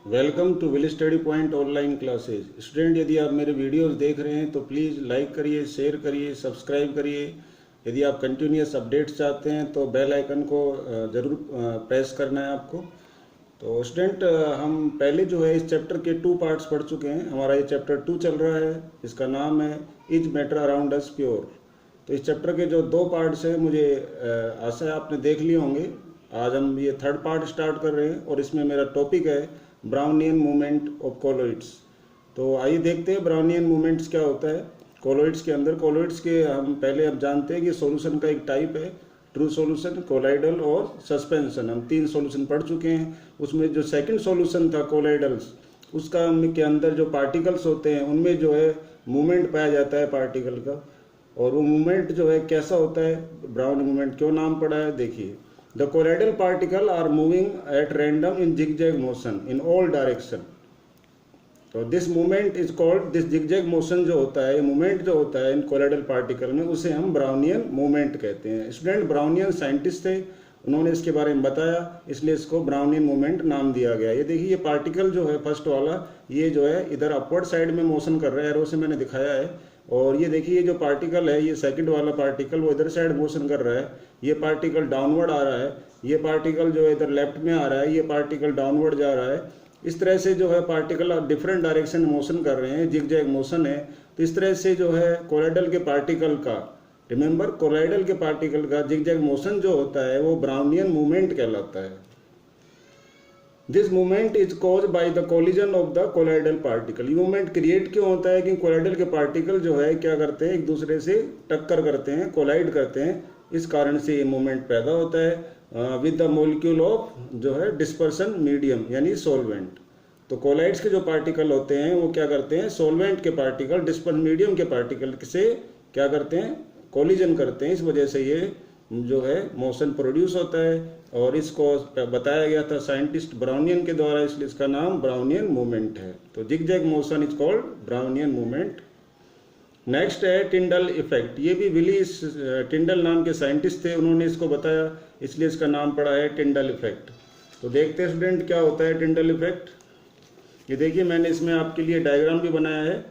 Welcome to will study point online classes. Student, यदि आप मेरे वीडियोस देख रहे हैं तो प्लीज़ लाइक करिए, शेयर करिए, सब्सक्राइब करिए। यदि आप कंटिन्यूस अपडेट्स चाहते हैं तो बेल आइकन को ज़रूर प्रेस करना है आपको। तो स्टूडेंट, हम पहले जो है इस चैप्टर के 2 पार्ट्स पढ़ चुके हैं। हमारा ये चैप्टर 2 चल रहा है, इसका नाम है is matter around us pure. तो इस चैप्टर के जो 2 पार्ट्स हैं, मुझे आशा है आपने देख लिए होंगे। आज हम ये 3rd पार्ट स्टार्ट कर रहे हैं और इसमें मेरा टॉपिक है ब्राउनियन मूवमेंट ऑफ कोलोइड्स। तो आइए देखते हैं ब्राउनियन मूवमेंट्स क्या होता है कोलोइड्स के अंदर। कोलोइड्स के हम पहले अब जानते हैं कि सॉल्यूशन का एक टाइप है ट्रू सॉल्यूशन, कोलाइडल और सस्पेंशन। हम 3 सॉल्यूशन पढ़ चुके हैं। उसमें जो सेकंड सॉल्यूशन था कोलाइडल्स, उसका के अंदर जो पार्टिकल्स होते हैं उनमें जो है मूवमेंट पाया जाता है पार्टिकल का। और वो मूवमेंट जो है कैसा होता है, ब्राउन मूवमेंट क्यों नाम पड़ा है, देखिए। The colloidal particle are moving at random in zigzag motion in all direction. तो this movement is called, this zigzag motion जो होता है, मूवमेंट जो होता है इन colloidal particle में, उसे हम ब्राउनियन मूवमेंट कहते हैं। स्टूडेंट, ब्राउनियन साइंटिस्ट थे, उन्होंने इसके बारे में बताया, इसलिए इसको ब्राउनियन मूवमेंट नाम दिया गया। ये देखिए, ये पार्टिकल जो है फर्स्ट वाला, ये जो है इधर अपवर्ड साइड में मोशन कर रहा है, एरो से मैंने दिखाया है। और ये देखिए, ये जो पार्टिकल है, ये सेकंड वाला पार्टिकल, वो इधर साइड मोशन कर रहा है। ये पार्टिकल डाउनवर्ड आ रहा है, ये पार्टिकल जो है इधर लेफ्ट में आ रहा है, ये पार्टिकल डाउनवर्ड जा रहा है। इस तरह से जो है पार्टिकल डिफरेंट डायरेक्शन में मोशन कर रहे हैं, जिगजैग मोशन है। तो इस तरह से जो है कोलाइडल के पार्टिकल का, रिमेंबर, कोलाइडल के पार्टिकल का जिगजैग मोशन जो होता है वो ब्राउनियन मूवमेंट कहलाता है। This movement is cause by the collision of the colloidal particle. ये मूवमेंट क्रिएट क्यों होता है कि कोलाइडल के पार्टिकल जो है क्या करते हैं, एक दूसरे से टक्कर करते हैं, कोलाइड करते हैं। इस कारण से ये मूवमेंट पैदा होता है विद द मोलिक्यूल ऑफ जो है डिस्पर्सन मीडियम, यानी सोलवेंट। तो कोलाइड्स के जो पार्टिकल होते हैं वो क्या करते हैं, सोलवेंट के पार्टिकल डिस्पर्सन मीडियम के पार्टिकल से क्या करते हैं, कोलिजन करते हैं। इस वजह से ये जो है मोशन प्रोड्यूस होता है। और इसको बताया गया था साइंटिस्ट ब्राउनियन के द्वारा, इसलिए इसका नाम ब्राउनियन मूवमेंट है। तो zigzag motion is called Brownian movement. Next है टिंडल इफेक्ट। ये भी विली टिंडल नाम के साइंटिस्ट थे, उन्होंने इसको बताया, इसलिए इसका नाम पड़ा है टिंडल इफेक्ट। तो देखते हैं स्टूडेंट क्या होता है टिंडल इफेक्ट। ये देखिए, मैंने इसमें आपके लिए डायग्राम भी बनाया है।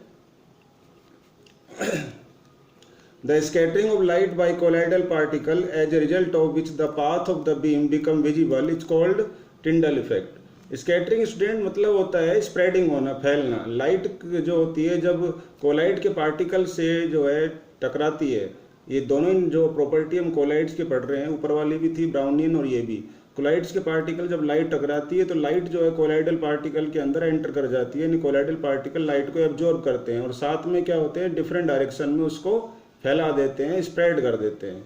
The scattering of light by colloidal particle as a result of which the path of the beam become visible is called Tyndall effect. Scattering student मतलब होता है स्प्रेडिंग होना, फैलना। लाइट जो होती है जब कोलाइड के पार्टिकल से जो है टकराती है, ये दोनों जो प्रॉपर्टी हम कोलाइड्स के पढ़ रहे हैं, ऊपर वाली भी थी ब्राउनियन और ये भी, कोलाइड्स के पार्टिकल जब लाइट टकराती है तो लाइट जो है कोलाइडल पार्टिकल के अंदर एंटर कर जाती है, यानी कोलाइडल पार्टिकल लाइट को एब्जॉर्ब करते हैं और साथ में क्या होते हैं, डिफरेंट डायरेक्शन में उसको फैला देते हैं, स्प्रेड कर देते हैं।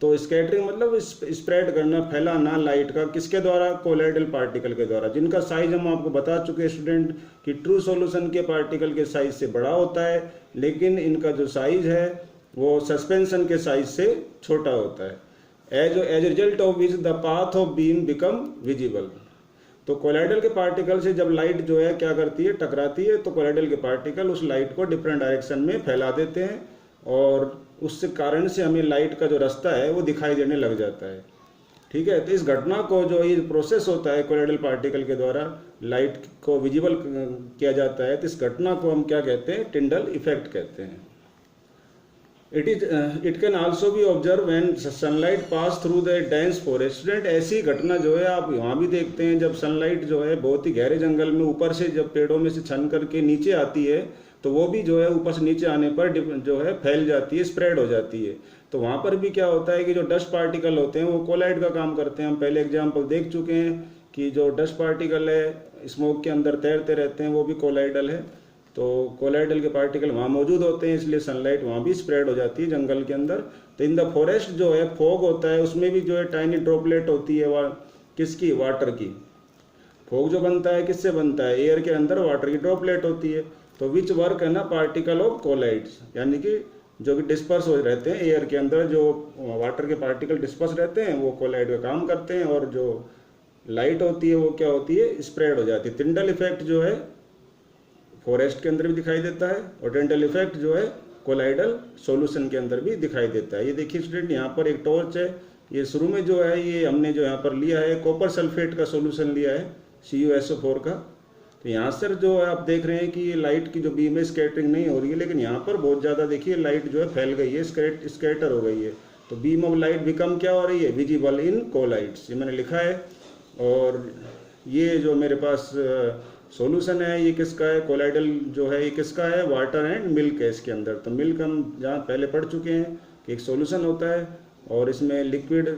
तो स्कैटरिंग मतलब स्प्रेड करना, फैलाना लाइट का, किसके द्वारा, कोलाइडल पार्टिकल के द्वारा, जिनका साइज हम आपको बता चुके हैं स्टूडेंट कि ट्रू सॉल्यूशन के पार्टिकल के साइज से बड़ा होता है, लेकिन इनका जो साइज है वो सस्पेंशन के साइज से छोटा होता है। As result of which the path of beam become visible. तो कोलाइडल के पार्टिकल से जब लाइट जो है क्या करती है, टकराती है, तो कोलाइडल के पार्टिकल उस लाइट को डिफरेंट डायरेक्शन में फैला देते हैं और उससे कारण से हमें लाइट का जो रास्ता है वो दिखाई देने लग जाता है। ठीक है, तो इस घटना को, जो ये प्रोसेस होता है कोलाइडल पार्टिकल के द्वारा लाइट को विजिबल किया जाता है, तो इस घटना को हम क्या कहते हैं, टिंडल इफेक्ट कहते हैं। It can also be observe when sunlight pass through the dense forest. Student, ऐसी घटना जो है आप वहाँ भी देखते हैं, जब सनलाइट जो है बहुत ही गहरे जंगल में ऊपर से जब पेड़ों में से छन करके नीचे आती है, तो वो भी जो है ऊपर से नीचे आने पर जो है फैल जाती है, स्प्रेड हो जाती है। तो वहाँ पर भी क्या होता है कि जो डस्ट पार्टिकल होते हैं वो कोलाइड का काम करते हैं। हम पहले एग्जाम्पल देख चुके हैं कि जो डस्ट पार्टिकल है स्मोक के अंदर तैरते रहते हैं, वो भी कोलाइडल है। तो कोलाइडल के पार्टिकल वहाँ मौजूद होते हैं, इसलिए सनलाइट वहाँ भी स्प्रेड हो जाती है जंगल के अंदर। तो इन द फॉरेस्ट जो है फॉग होता है, उसमें भी जो है टाइनी ड्रॉपलेट होती है, किसकी, वाटर की। फॉग जो बनता है किससे बनता है, एयर के अंदर वाटर की ड्रॉपलेट होती है। तो विच वर्क है ना, पार्टिकल ऑफ कोलाइड्स, यानी कि जो कि डिस्पर्स हो रहते हैं एयर के अंदर, जो वाटर के पार्टिकल डिस्पर्स रहते हैं वो कोलाइड का काम करते हैं, और जो लाइट होती है वो क्या होती है, स्प्रेड हो जाती है। टिंडल इफेक्ट जो है फॉरेस्ट के अंदर भी दिखाई देता है और टिंडल इफेक्ट जो है कोलाइडल सॉल्यूशन के अंदर भी दिखाई देता है। ये देखिए स्टूडेंट, यहाँ पर एक टॉर्च है, ये शुरू में जो है ये हमने जो यहाँ पर लिया है कॉपर सल्फेट का सॉल्यूशन लिया है, CuSO4 का। तो यहाँ सर जो है आप देख रहे हैं कि ये लाइट की जो बीम है स्कैटरिंग नहीं हो रही है, लेकिन यहाँ पर बहुत ज़्यादा देखिए लाइट जो है फैल गई है, स्कैटर हो गई है। तो बीम ऑफ लाइट बिकम क्या हो रही है, विजिबल इन कोलाइड्स, ये मैंने लिखा है। और ये जो मेरे पास सॉल्यूशन है ये किसका है, कोलाइडल जो है ये किसका है, वाटर एंड मिल्क है इसके अंदर। तो मिल्क हम जहाँ पहले पढ़ चुके हैं कि एक सॉल्यूशन होता है और इसमें लिक्विड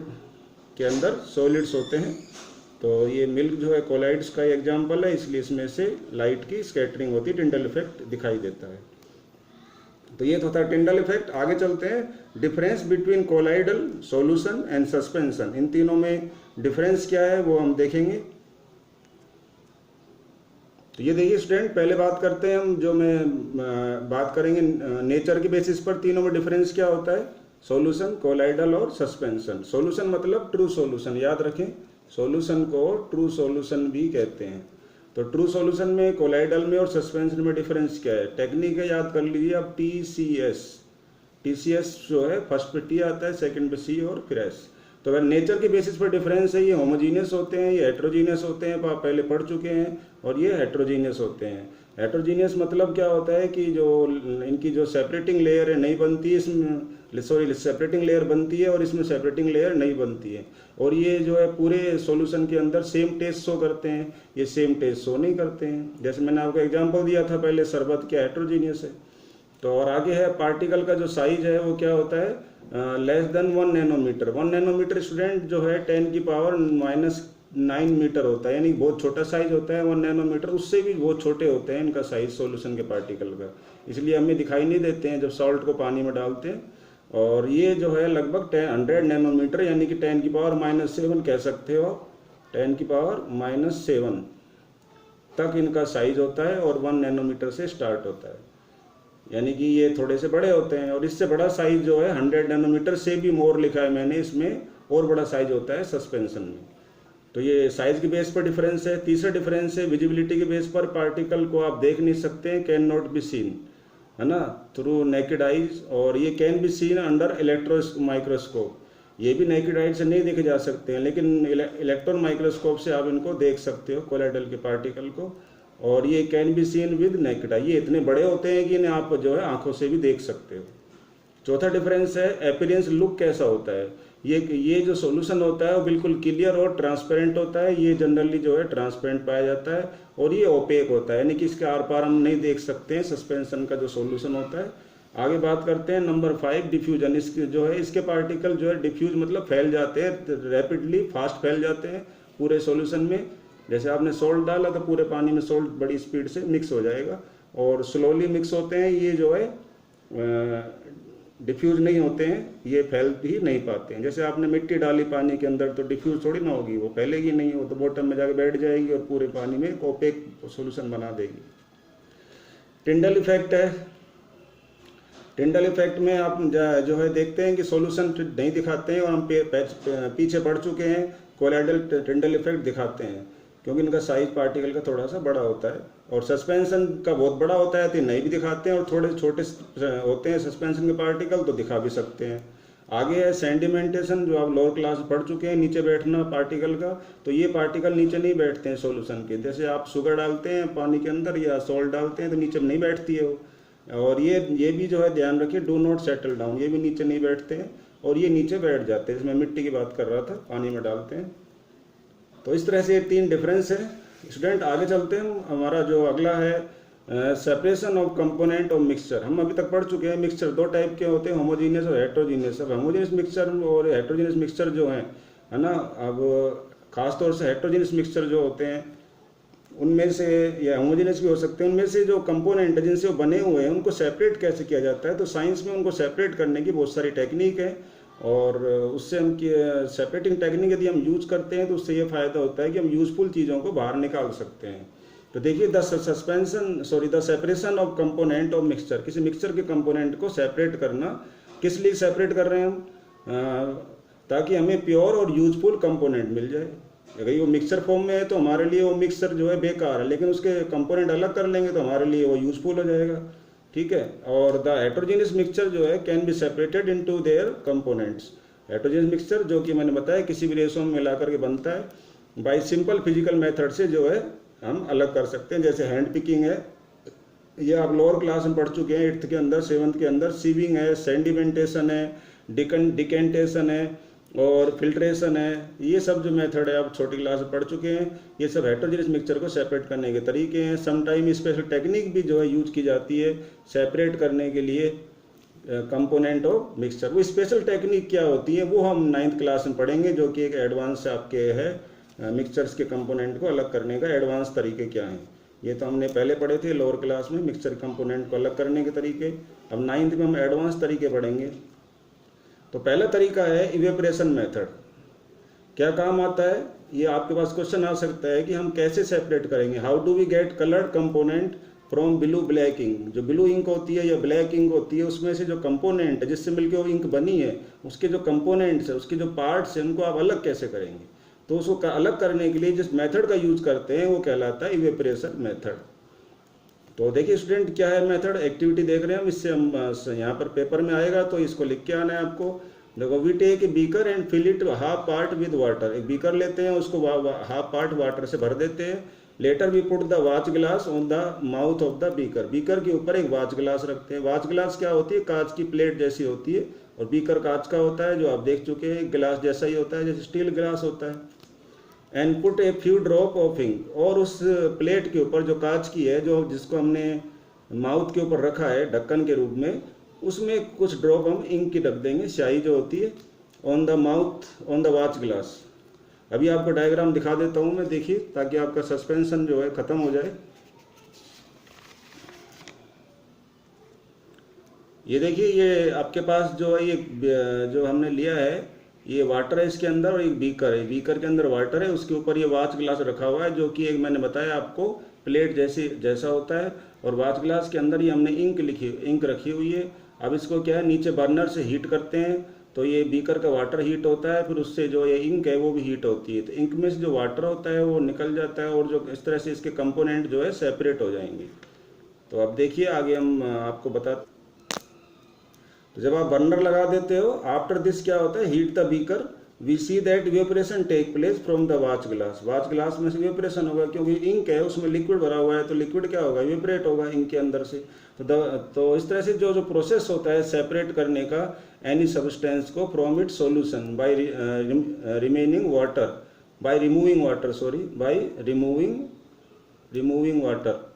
के अंदर सॉलिड्स होते हैं। तो ये मिल्क जो है कोलाइड्स का एग्जाम्पल है, इसलिए इसमें से लाइट की स्कैटरिंग होती है, टिंडल इफेक्ट दिखाई देता है। तो ये तो होता है टिंडल इफेक्ट। आगे चलते हैं, difference between colloidal, solution and suspension, इन तीनों में डिफरेंस क्या है वो हम देखेंगे। तो ये देखिए स्टूडेंट, पहले बात करते हैं हम, जो मैं बात करेंगे नेचर के बेसिस पर तीनों में डिफरेंस क्या होता है, सॉल्यूशन, कोलाइडल और सस्पेंशन। सॉल्यूशन मतलब ट्रू सॉल्यूशन, याद रखें सॉल्यूशन को ट्रू सॉल्यूशन भी कहते हैं। तो ट्रू सॉल्यूशन में, कोलाइडल में और सस्पेंशन में डिफरेंस क्या है, टेक्निक है, याद कर लीजिए आप, TCS जो है फर्स्ट पे टी आता है, सेकंड पे C और फिर S। तो अगर नेचर के बेसिस पर डिफरेंस है, ये होमोजीनियस होते हैं, ये हेट्रोजीनियस होते हैं, आप पहले पढ़ चुके हैं, और ये हेट्रोजीनियस होते हैं। हेट्रोजीनियस मतलब क्या होता है कि जो इनकी जो सेपरेटिंग लेयर है नहीं बनती, इसमें सेपरेटिंग लेयर बनती है और इसमें सेपरेटिंग लेयर नहीं बनती है। और ये जो है पूरे सॉल्यूशन के अंदर सेम टेस्ट शो करते हैं, ये सेम टेस्ट शो नहीं करते हैं। जैसे मैंने आपको एग्जांपल दिया था पहले, शरबत क्या हेट्रोजीनियस है। तो और आगे है पार्टिकल का जो साइज है वो क्या होता है, less than 1 nanometer. 1 nanometer student जो है 10⁻⁹ मीटर होता है, यानी बहुत छोटा साइज होता है 1 नैनोमीटर। उससे भी बहुत छोटे होते हैं इनका साइज सॉल्यूशन के पार्टिकल का, इसलिए हमें दिखाई नहीं देते हैं जब सॉल्ट को पानी में डालते हैं। और ये जो है लगभग 100 नैनोमीटर, यानी कि 10⁻⁷ कह सकते हो, 10⁻⁷ तक इनका साइज होता है और 1 नैनोमीटर से स्टार्ट होता है, यानी कि ये थोड़े से बड़े होते हैं। और इससे बड़ा साइज जो है 100 नैनोमीटर से भी मोर लिखा है मैंने, इसमें और बड़ा साइज होता है सस्पेंशन में। तो ये साइज के बेस पर डिफरेंस है। तीसरा डिफरेंस है विजिबिलिटी के बेस पर, पार्टिकल को आप देख नहीं सकते हैं, कैन नॉट बी सीन, है ना, थ्रू नेकेड आइज, और ये can be seen under electron microscope. ये भी नेकेड आइज से नहीं देखे जा सकते हैं, लेकिन इलेक्ट्रॉन माइक्रोस्कोप से आप इनको देख सकते हो, कोलाइडल के पार्टिकल को। और ये can be seen with naked eye, ये इतने बड़े होते हैं कि इन्हें आप जो है आंखों से भी देख सकते हो। चौथा डिफरेंस है अपीयरेंस, लुक कैसा होता है। ये जो सॉल्यूशन होता है वो बिल्कुल क्लियर और ट्रांसपेरेंट होता है, ये जनरली जो है ट्रांसपेरेंट पाया जाता है, और ये ओपेक होता है, यानी कि इसके आर पार हम नहीं देख सकते हैं, सस्पेंशन का जो सॉल्यूशन होता है। आगे बात करते हैं नंबर 5, डिफ्यूजन। इसके जो है इसके पार्टिकल जो है डिफ्यूज मतलब फैल जाते हैं, रैपिडली फास्ट फैल जाते हैं पूरे सॉल्यूशन में। जैसे आपने सोल्ट डाला तो पूरे पानी में सोल्ट बड़ी स्पीड से मिक्स हो जाएगा, और स्लोली मिक्स होते हैं, ये जो है डिफ्यूज नहीं होते हैं, ये फैल ही नहीं पाते हैं। जैसे आपने मिट्टी डाली पानी के अंदर तो डिफ्यूज थोड़ी ना होगी, वो फैलेगी नहीं, वो तो बॉटम में जाके बैठ जाएगी और पूरे पानी में ओपेक सॉल्यूशन बना देगी। टिंडल इफेक्ट है। टिंडल इफेक्ट में आप जो है देखते हैं कि सॉल्यूशन नहीं दिखाते हैं, और हम पीछे पढ़ चुके हैं कोलाइडल टिंडल इफेक्ट दिखाते हैं, क्योंकि इनका साइज पार्टिकल का थोड़ा सा बड़ा होता है। और सस्पेंशन का बहुत बड़ा होता है तो नहीं भी दिखाते हैं, और थोड़े छोटे होते हैं सस्पेंशन के पार्टिकल तो दिखा भी सकते हैं। आगे है सेंडिमेंटेशन, जो आप लोअर क्लास पढ़ चुके हैं, नीचे बैठना पार्टिकल का। तो ये पार्टिकल नीचे नहीं बैठते हैं सॉल्यूशन के, जैसे आप शुगर डालते हैं पानी के अंदर या सॉल्ट डालते हैं तो नीचे नहीं बैठती है वो। और ये भी जो है ध्यान रखिए, डू नॉट सेटल डाउन, ये भी नीचे नहीं बैठते हैं, और ये नीचे बैठ जाते हैं। इसमें मिट्टी की बात कर रहा था, पानी में डालते हैं। तो इस तरह से ये 3 डिफरेंस है। स्टूडेंट आगे चलते हैं, हमारा जो अगला है separation of component of mixture. हम अभी तक पढ़ चुके हैं मिक्सचर 2 टाइप के होते हैं, होमोजीनियस और हेट्रोजीनियस। अब होमोजीनियस मिक्सचर और हेट्रोजीनियस मिक्सचर जो है ना, अब खासतौर से हेट्रोजीनियस मिक्सचर जो होते हैं उनमें से, या होमोजीनियस भी हो सकते हैं, उनमें से जो कंपोनेंट है जिनसे वो बने हुए हैं उनको सेपरेट कैसे किया जाता है। तो साइंस में उनको सेपरेट करने की बहुत सारी टेक्निक है, और उससे हम सेपरेटिंग टेक्निक यदि हम यूज करते हैं तो उससे ये फायदा होता है कि हम यूजफुल चीज़ों को बाहर निकाल सकते हैं। तो देखिए the separation of component of mixture, किसी मिक्सचर के कंपोनेंट को सेपरेट करना, किस लिए सेपरेट कर रहे हैं हम, ताकि हमें प्योर और यूजफुल कंपोनेंट मिल जाए। अगर वो मिक्सचर फॉर्म में है तो हमारे लिए वो मिक्सचर जो है बेकार है, लेकिन उसके कंपोनेंट अलग कर लेंगे तो हमारे लिए वो यूजफुल हो जाएगा, ठीक है। और द हेट्रोजीनियस मिक्सचर जो है can be separated into their components. Heterogeneous mixture जो कि मैंने बताया किसी भी रेशो में मिलाकर के बनता है, बाय सिंपल फिजिकल मेथड से जो है हम अलग कर सकते हैं। जैसे हैंड पिकिंग है, ये आप लोअर क्लास में पढ़ चुके हैं, 8th के अंदर 7th के अंदर। सीविंग है, सेंडिमेंटेशन है, डिकेंटेशन है और फिल्ट्रेशन है। ये सब जो मेथड है आप छोटी क्लास में पढ़ चुके हैं। ये सब हेटेरोजेनियस मिक्सचर को सेपरेट करने के तरीके हैं। समटाइम स्पेशल टेक्निक भी जो है यूज की जाती है सेपरेट करने के लिए कंपोनेंट ऑफ मिक्सचर। वो स्पेशल टेक्निक क्या होती है वो हम 9th क्लास में पढ़ेंगे, जो कि एक एडवांस आपके है मिक्सचर्स के कंपोनेंट को अलग करने का एडवांस तरीके क्या हैं। ये तो हमने पहले पढ़े थे लोअर क्लास में, मिक्सचर कंपोनेंट को अलग करने के तरीके। अब 9th में हम एडवांस तरीके पढ़ेंगे। तो पहला तरीका है इवेपोरेशन मेथड। क्या काम आता है, ये आपके पास क्वेश्चन आ सकता है कि हम कैसे सेपरेट करेंगे। How do we get coloured component from blue black ink. जो ब्लू इंक होती है या ब्लैक इंक होती है, उसमें से जो कंपोनेंट है जिससे मिलकर वो इंक बनी है, उसके जो कंपोनेंट्स है, उसके जो पार्ट्स हैं, उनको आप अलग कैसे करेंगे। तो उसको अलग करने के लिए जिस मेथड का यूज करते हैं वो कहलाता है इवेपोरेशन मेथड। तो देखिए स्टूडेंट, क्या है मेथड, एक्टिविटी देख रहे हैं हम। इससे हम यहाँ पर पेपर में आएगा तो इसको लिख के आना है आपको। देखो, we take a beaker and fill it half part with water. एक बीकर लेते हैं, उसको हाफ पार्ट वाटर से भर देते हैं। Later we put the watch glass on the mouth of the beaker. Beaker के ऊपर एक वॉच ग्लास रखते हैं। वॉच ग्लास क्या होती है, कांच की प्लेट जैसी होती है, और बीकर कांच का होता है, जो आप देख चुके हैं, गिलास जैसा ही होता है, जैसे स्टील गिलास होता है। And put a few drop of ink. और उस प्लेट के ऊपर जो कांच की है, जो जिसको हमने माउथ के ऊपर रखा है ढक्कन के रूप में, उसमें कुछ ड्रॉप हम इंक की रख देंगे, स्याही जो होती है, on the mouth on the watch glass. अभी आपको डायग्राम दिखा देता हूं मैं, देखिए, ताकि आपका सस्पेंशन जो है खत्म हो जाए। ये देखिए, ये आपके पास जो है, ये जो हमने लिया है, ये वाटर है इसके अंदर, और एक बीकर है। बीकर के अंदर वाटर है, उसके ऊपर ये वॉच ग्लास रखा हुआ है, जो कि एक मैंने बताया आपको प्लेट जैसा होता है। और वॉच ग्लास के अंदर ये हमने इंक रखी हुई है। अब इसको क्या है, नीचे बर्नर से हीट करते हैं, तो ये बीकर का वाटर हीट होता है, फिर उससे जो ये इंक है वो भी हीट होती है। तो इंक में से जो वाटर होता है वो निकल जाता है, और जो इस तरह से इसके कंपोनेंट जो है सेपरेट हो जाएंगे। तो अब देखिए आगे हम आपको बताते। तो जब आप बर्नर लगा देते हो, आफ्टर दिस क्या होता है, heat the beaker, we see that evaporation take place from the watch glass. Watch glass में से इवेपोरेशन होगा, क्योंकि इंक है उसमें लिक्विड भरा हुआ है, तो लिक्विड क्या होगा, इवेपोरेट होगा इंक के अंदर से। तो इस तरह से जो प्रोसेस होता है सेपरेट करने का एनी सब्सटेंस को from it solution by removing water, by removing water,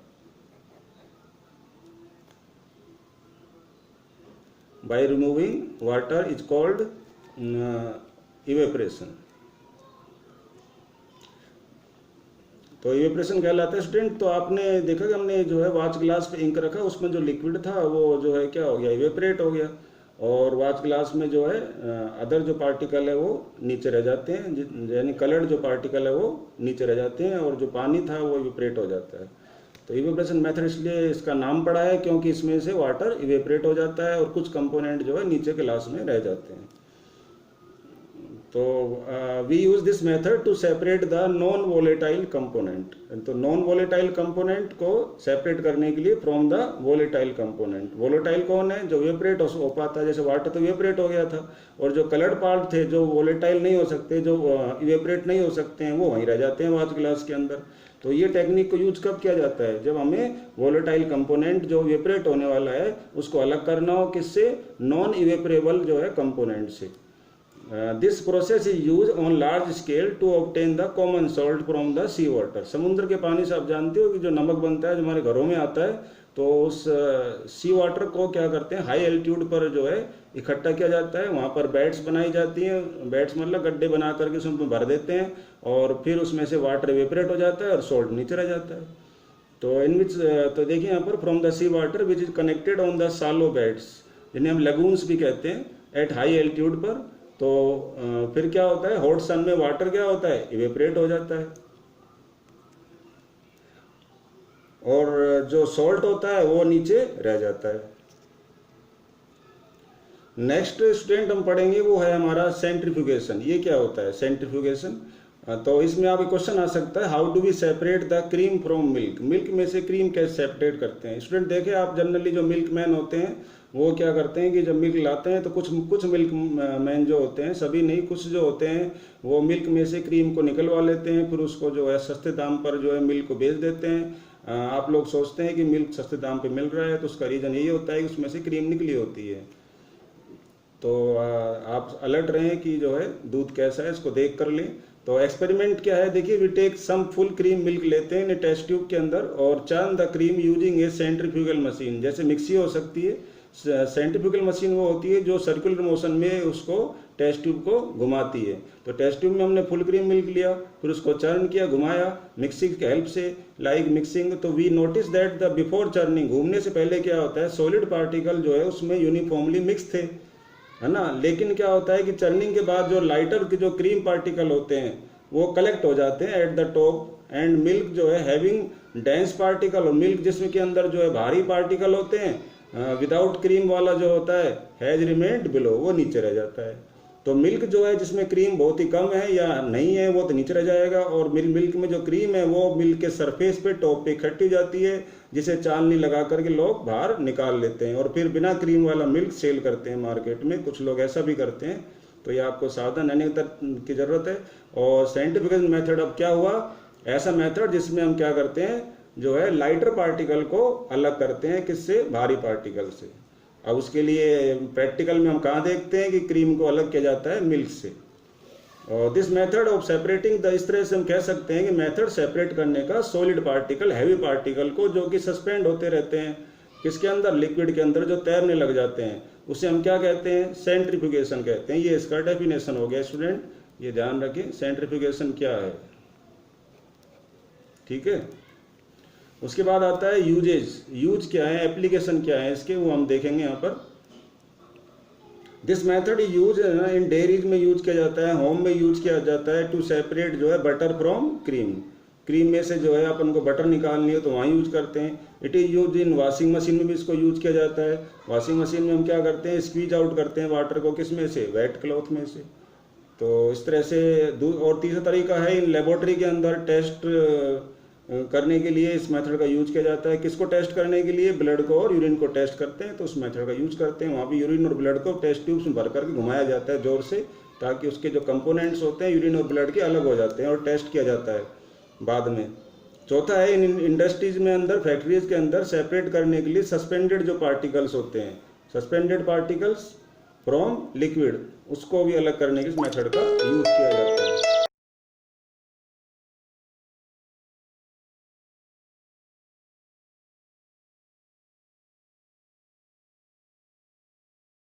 by removing water is called evaporation। तो इवेपोरेशन कहलाता है स्टूडेंट। तो आपने देखा कि हमने जो है वॉच ग्लास पे इंक रखा, उसमें जो लिक्विड था वो जो है क्या हो गया, इवेपोरेट हो गया, और वॉच ग्लास में जो है अदर जो पार्टिकल है वो नीचे रह जाते हैं, यानी कलर्ड जो पार्टिकल है वो नीचे रह जाते हैं, और जो पानी था वो इवेपोरेट हो जाता है। तो इवेपोरेशन मेथड इसलिए इसका नाम पड़ा है क्योंकि इसमें से वाटर इवेपोरेट हो जाता है और कुछ कंपोनेंट जो है नीचे ग्लास में रह जाते हैं। तो we use this method to separate the non volatile component. तो नॉन वोलेटाइल कंपोनेंट को सेपरेट करने के लिए from the volatile component. Volatile कौन है, जो इवेपोरेट हो पाता है, जैसे वाटर तो इवेपोरेट हो गया था, और जो कलर्ड पार्ट थे जो वोलेटाइल नहीं हो सकते, जो इवेपोरेट नहीं हो सकते हैं, वो वहीं रह जाते हैं वॉच ग्लास के अंदर। तो ये टेक्निक को यूज कब किया जाता है, जब हमें वोलेटाइल कंपोनेंट जो इवेपोरेट होने वाला है उसको अलग करना हो, किससे, नॉन इवेपोरेबल जो है कंपोनेंट से। This process is use on large scale to obtain the common salt from the sea water. समुद्र के पानी से आप जानते हो कि जो नमक बनता है, जो हमारे घरों में आता है, तो उस सी वाटर को क्या करते हैं, हाई एल्टीट्यूड पर जो है इकट्ठा किया जाता है। वहाँ पर बेड्स बनाई जाती हैं, बेड्स मतलब गड्ढे बना करके उसमें भर देते हैं, और फिर उसमें से वाटर इवेपोरेट हो जाता है और सॉल्ट नीचे रह जाता है। तो इन विच, तो देखिए यहाँ पर from the sea water which is connected on the shallow beds, जिन्हें हम लगून्स भी कहते हैं, एट हाई एल्टीट्यूड पर। तो फिर क्या होता है, हॉट सन में वाटर क्या होता है, इवेपोरेट हो जाता है, और जो सॉल्ट होता है वो नीचे रह जाता है। नेक्स्ट स्टूडेंट हम पढ़ेंगे वो है हमारा सेंट्रीफ्यूगेशन। ये क्या होता है सेंट्रीफ्यूगेशन, तो इसमें आप क्वेश्चन आ सकता है, how do we separate the cream from milk. Milk में से क्रीम कैसे सेपरेट करते हैं। स्टूडेंट देखें, आप जनरली जो मिल्क मैन होते हैं वो क्या करते हैं कि जब मिल्क लाते हैं तो कुछ मिल्क मैन जो होते हैं, सभी नहीं, कुछ जो होते हैं वो मिल्क में से क्रीम को निकलवा लेते हैं, फिर उसको जो है सस्ते दाम पर जो है मिल्क को बेच देते हैं। आप लोग सोचते हैं कि मिल्क सस्ते दाम पे मिल रहा है, तो उसका रीज़न यही होता है कि उसमें से क्रीम निकली होती है। तो आप अलर्ट रहें कि जो है दूध कैसा है, इसको देख कर लें। तो एक्सपेरिमेंट क्या है, देखिए, we take some full cream milk लेते हैं टेस्ट ट्यूब के अंदर और churn the cream using a centrifugal machine. जैसे मिक्सी हो सकती है, सेंट्रीफ्यूगल मशीन वो होती है जो सर्कुलर मोशन में उसको टेस्ट ट्यूब को घुमाती है। तो टेस्ट ट्यूब में हमने फुल क्रीम मिल्क लिया, फिर उसको चर्न किया, घुमाया मिक्सी की हेल्प से, लाइक मिक्सिंग। तो we notice that the before churning, घूमने से पहले क्या होता है, सॉलिड पार्टिकल जो है उसमें यूनिफॉर्मली मिक्स थे, है ना। लेकिन क्या होता है कि चर्निंग के बाद जो लाइटर के जो क्रीम पार्टिकल होते हैं वो कलेक्ट हो जाते हैं at the top, and milk जो है हैविंग डेंस पार्टिकल, और मिल्क जिसमें के अंदर जो है भारी पार्टिकल होते हैं विदाउट क्रीम वाला जो होता है हैज रिमेन्ड बिलो, वो नीचे रह जाता है। तो मिल्क जो है जिसमें क्रीम बहुत ही कम है या नहीं है वो तो नीचे रह जाएगा, और मिल्क में जो क्रीम है वो मिल्क के सरफेस पे टॉप पे इकट्ठी हो जाती है, जिसे चालनी लगा करके लोग बाहर निकाल लेते हैं और फिर बिना क्रीम वाला मिल्क सेल करते हैं मार्केट में। कुछ लोग ऐसा भी करते हैं, तो ये आपको सावधान रहने की ज़रूरत है। और साइंटिफिक मेथड अब क्या हुआ, ऐसा मेथड जिसमें हम क्या करते हैं, जो है लाइटर पार्टिकल को अलग करते हैं, किससे, भारी पार्टिकल से। अब उसके लिए प्रैक्टिकल में हम कहाँ देखते हैं कि क्रीम को अलग किया जाता है मिल्क से। और this method of separating the, इस तरह से हम कह सकते हैं कि मेथड सेपरेट करने का सॉलिड पार्टिकल हैवी पार्टिकल को, जो कि सस्पेंड होते रहते हैं किसके अंदर, लिक्विड के अंदर, जो तैरने लग जाते हैं, उसे हम क्या कहते हैं, सेंट्रीफ्यूगेशन कहते हैं। ये इसका डेफिनेशन हो गया स्टूडेंट, ये ध्यान रखें सेंट्रीफ्यूगेशन क्या है, ठीक है। उसके बाद आता है यूजेज, यूज क्या है, एप्लीकेशन क्या है इसके, वो हम देखेंगे यहाँ पर। This method use in dairies में यूज किया जाता है, होम में यूज किया जाता है टू सेपरेट जो है बटर फ्रॉम क्रीम, क्रीम में से जो है अपन को बटर निकालनी है तो वहाँ यूज करते हैं। It is use in washing machine में भी इसको यूज किया जाता है। वॉशिंग मशीन में हम क्या करते हैं, स्क्वीज आउट करते हैं वाटर को, किस में से, वेट क्लॉथ में से। तो इस तरह से और तीसरा तरीका है, इन लेबोरेटरी के अंदर टेस्ट करने के लिए इस मेथड का यूज किया जाता है। किसको टेस्ट करने के लिए, ब्लड को और यूरिन को टेस्ट करते हैं, तो उस मेथड का यूज करते हैं। वहाँ भी यूरिन और ब्लड को टेस्ट ट्यूब्स में भर करके घुमाया जाता है जोर से, ताकि उसके जो कंपोनेंट्स होते हैं यूरिन और ब्लड के अलग हो जाते हैं और टेस्ट किया जाता है बाद में। चौथा है, इन इंडस्ट्रीज में अंदर, फैक्ट्रीज के अंदर सेपरेट करने के लिए सस्पेंडेड जो पार्टिकल्स होते हैं, सस्पेंडेड पार्टिकल्स फ्रॉम लिक्विड, उसको भी अलग करने के इस मेथड का यूज किया जाता है।